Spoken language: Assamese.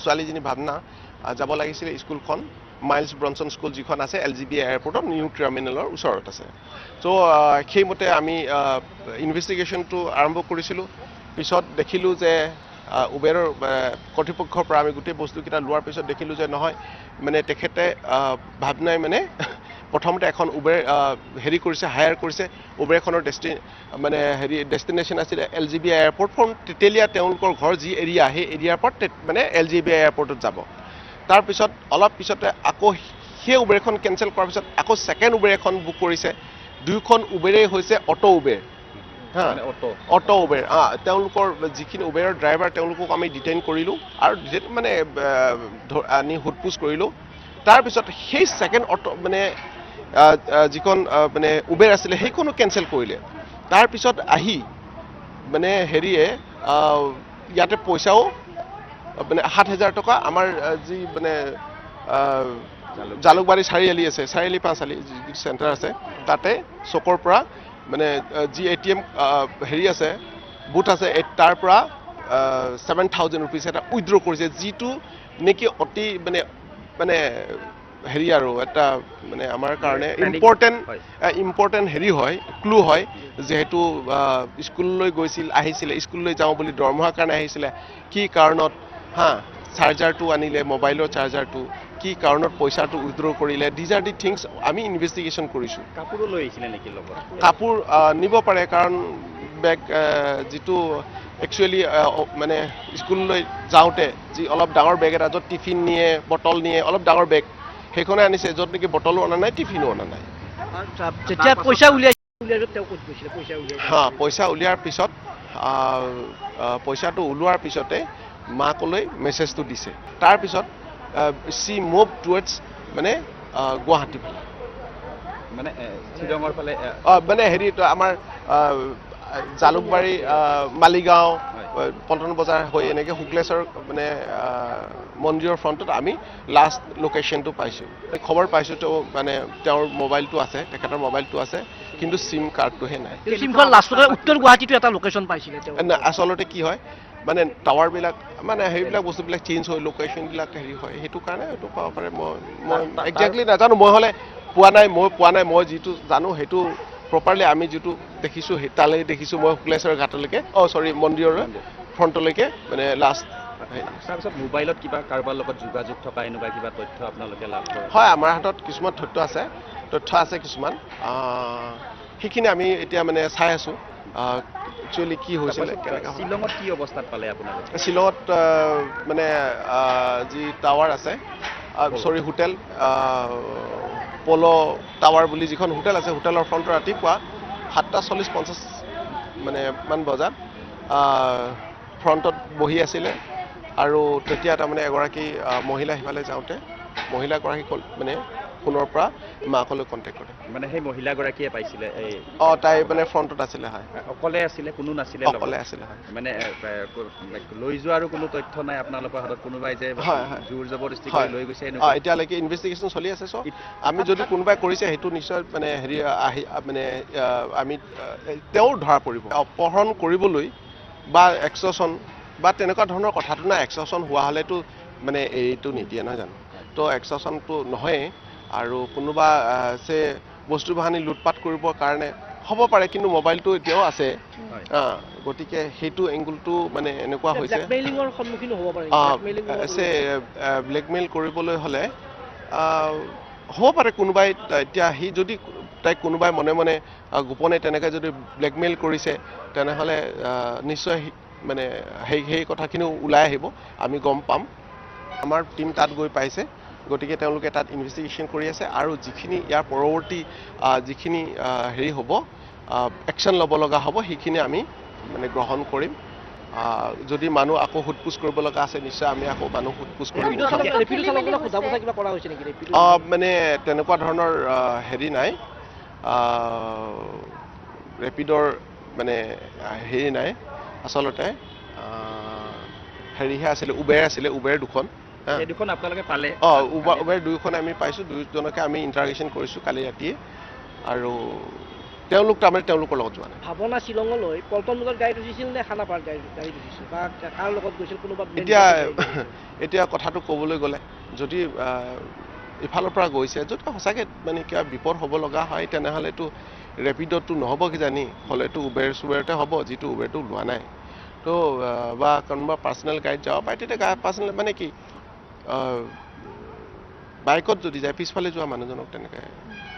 ছোৱালীজনী ভাৱনা যাব লাগিছিলে স্কুলখন মাইলছ ব্ৰনছন স্কুল যিখন আছে LGB এয়াৰপৰ্টৰ নিউ টাৰ্মিনেলৰ ওচৰত আছে তো সেইমতে আমি ইনভেষ্টিগেশ্যনটো আৰম্ভ কৰিছিলোঁ পিছত দেখিলোঁ যে উবেৰৰ কৰ্তৃপক্ষৰ পৰা আমি গোটেই বস্তুকেইটা লোৱাৰ পিছত দেখিলোঁ যে নহয় মানে তেখেতে ভাৱনাই মানে প্ৰথমতে এখন উবেৰ হেৰি কৰিছে হায়াৰ কৰিছে উবেৰখনৰ মানে হেৰি ডেষ্টিনেশ্যন আছিলে LGB এয়াৰপৰ্ট ফ্ৰম তেতেলীয়া তেওঁলোকৰ ঘৰ যি এৰিয়া সেই এৰিয়াৰ পৰা মানে LGB এয়াৰপৰ্টত যাব তাৰপিছত অলপ পিছতে আকৌ সেই উবেৰখন কেঞ্চেল কৰাৰ পিছত আকৌ ছেকেণ্ড উবেৰ এখন বুক কৰিছে দুয়োখন উবেৰেই হৈছে অটো উবেৰ অটো উবেৰ তেওঁলোকৰ যিখিনি উবেৰৰ ড্ৰাইভাৰ তেওঁলোকক আমি ডিটেইন কৰিলোঁ আৰু মানে আনি সোধপোছ কৰিলোঁ তাৰপিছত সেই ছেকেণ্ড অটো মানে যিখন মানে উবেৰ আছিলে সেইখনো কেঞ্চেল কৰিলে তাৰপিছত আহি মানে হেৰিয়ে ইয়াতে পইচাও মানে 7,000 টকা আমাৰ যি মানে জালুকবাৰী চাৰিআলি আছে চাৰিআলি 5 আলি যি চেণ্টাৰ আছে তাতে চকৰ পৰা মানে যি ATM হেৰি আছে বুথ আছে তাৰ পৰা 7,000 ৰুপিজ এটা উইথড্ৰ কৰিছে যিটো নেকি অতি মানে হেৰি আৰু এটা মানে আমাৰ কাৰণে ইম্পৰ্টেণ্ট হেৰি হয় ক্লু হয় যেহেতু স্কুললৈ আহিছিলে স্কুললৈ যাওঁ বুলি দৰমহাৰ কাৰণে আহিছিলে কি কাৰণত চাৰ্জাৰটো আনিলে মোবাইলৰ চাৰ্জাৰটো কি কাৰণত পইচাটো উইথড্ৰ কৰিলে দিজ আৰ দি থিংছ আমি ইনভেষ্টিগেশ্যন কৰিছোঁ কাপোৰো লৈ আহিছিলে নেকি লগত কাপোৰ নিব পাৰে কাৰণ বেগ যিটো একচুৱেলি মানে স্কুললৈ যাওঁতে যি অলপ ডাঙৰ বেগ এটা য'ত টিফিন নিয়ে বটল নিয়ে অলপ ডাঙৰ বেগ সেইখনে আনিছে য'ত নেকি বটলো অনা নাই টিফিনো অনা নাই যেতিয়া পইচা পইচা উলিয়াৰ পিছত পইচাটো ওলোৱাৰ পিছতে মাকলৈ মেছেজটো দিছে তাৰপিছত চি মুভ টুৱাৰ্ডছ মানে গুৱাহাটী ফালে মানে শ্বিলঙৰ ফালে মানে হেৰি আমাৰ জালুকবাৰী মালিগাঁও পল্টন বজাৰ হৈ এনেকৈ শুক্লেশ্বৰ মানে মন্দিৰৰ ফ্ৰণ্টত আমি লাষ্ট লোকেশ্যনটো পাইছোঁ খবৰ পাইছোঁ তো মানে তেওঁৰ মোবাইলটো আছে তেখেতৰ মোবাইলটো আছে কিন্তু চিম কাৰ্ডটোহে নাই উত্তৰ গুৱাহাটীতো এটা লোকেশ্যন পাইছিলে আচলতে কি হয় মানে টাৱাৰবিলাক মানে সেইবিলাক বস্তুবিলাক চেঞ্জ হয় লোকেশ্যনবিলাক হেৰি হয় সেইটো কাৰণে এইটো পাব পাৰে মই একজেক্টলি নাজানো মই হ'লে পোৱা নাই মই যিটো জানো সেইটো প্ৰপাৰলি আমি যিটো দেখিছোঁ তালৈ দেখিছোঁ মই শুক্লেশ্বৰ ঘাটলৈকে মন্দিৰৰ ফ্ৰণ্টলৈকে মানে লাষ্ট তাৰপিছত মোবাইলত কিবা কাৰোবাৰ লগত যোগাযোগ থকা এনেকুৱা কিবা তথ্য আপোনালোকে লাভ কৰে হয় আমাৰ হাতত কিছুমান তথ্য আছে কিছুমান সেইখিনি আমি এতিয়া মানে চাই আছোঁ একচুৱেলি কি হৈছিলে শ্বিলঙত কি অৱস্থাত পালে আপোনালোকে শ্বিলঙত মানে যি টাৱাৰ আছে হোটেল পল' টাৱাৰ বুলি যিখন হোটেল আছে হোটেলৰ ফ্ৰণ্টত ৰাতিপুৱা 7:40-50 মানে মান বজাত ফ্ৰণ্টত বহি আছিলে আৰু তেতিয়া তাৰমানে এগৰাকী মহিলা সিফালে যাওঁতে মহিলাগৰাকী মানে ফোনৰ পৰা মাকলৈ কণ্টেক্ট কৰে মানে সেই মহিলাগৰাকীয়ে পাইছিলে তাই মানে ফ্ৰণ্টত আছিলে হয় অকলে আছিলে কোনো নাছিলে অকলে আছিলে হয় মানে লৈ যোৱাৰো কোনো তথ্য নাই আপোনালোকৰ হাতত কোনোবাই যে জোৰ জবৰদস্তি কৰি লৈ গৈছে এতিয়ালৈকে ইনভেষ্টিগেশ্যন চলি আছে চব আমি যদি কোনোবাই কৰিছে সেইটো নিশ্চয় মানে হেৰি মানে আমি তেওঁৰ ধৰা পৰিব অপহৰণ কৰিবলৈ বা এক্সটৰ্চন বা তেনেকুৱা ধৰণৰ কথাটো নাই এক্সটৰ্চন হোৱা হ'লেতো মানে এইটো নিদিয়ে নহয় জানো তো এক্সটৰ্চনটো নহয়েই আৰু কোনোবা বস্তু বাহানি লুটপাট কৰিবৰ কাৰণে হ'ব পাৰে কিন্তু মোবাইলটো এতিয়াও আছে গতিকে সেইটো এংগুলটো মানে এনেকুৱা হৈছে ব্লেকমেইল কৰিবলৈ হ'লে হ'ব পাৰে কোনোবাই এতিয়া সি যদি তাইক কোনোবাই মনে মনে গোপনে তেনেকৈ যদি ব্লেকমেইল কৰিছে তেনেহ'লে নিশ্চয় মানে সেই কথাখিনিও ওলাই আহিব আমি গম পাম আমাৰ টীম তাত গৈ পাইছে গতিকে তেওঁলোকে তাত ইনভেষ্টিগেশ্যন কৰি আছে আৰু যিখিনি ইয়াৰ পৰৱৰ্তী যিখিনি হেৰি হ'ব একশ্যন ল'ব লগা হ'ব সেইখিনি আমি মানে গ্ৰহণ কৰিম যদি মানুহ আকৌ সোধপোছ কৰিব লগা আছে নিশ্চয় আমি আকৌ মানুহ সোধপোছ কৰিম মানে তেনেকুৱা ধৰণৰ হেৰি নাই ৰেপিডৰ মানে হেৰি নাই আচলতে হেৰিহে আছিলে উবেৰ দুখন আপোনালোকে পালে উবেৰ দুইখন আমি পাইছোঁ দুইজনকে আমি ইণ্টাৰগেশ্যন কৰিছোঁ কালি ৰাতিয়ে আৰু তেওঁলোক তাৰমানে তেওঁলোকৰ লগত যোৱা নাই। ভাৱনা শ্বিলঙলৈ পল্টন বজাৰত গাড়ীত উঠিছিল নে খানাপাৰাত গাড়ীত উঠিছিল বা কাৰ লগত গৈছিল কোনোবা এতিয়া কথাটো ক'বলৈ গ'লে যদি ইফালৰ পৰা গৈছে যদি সঁচাকৈ মানে কিবা বিপদ হ'ব লগা হয় তেনেহ'লেতো ৰেপিডতো নহ'ব কিজানি, হ'লেতো উবেৰতে হ'ব, যিটো উবেৰটো লোৱা নাই। তো বা কোনোবা পাৰ্চনেল গাড়ীত যাব পাৰে, তেতিয়া পাৰ্চনেল মানে কি বাইকত যদি যায় পিছফালে যোৱা মানুহজনক তেনেকৈ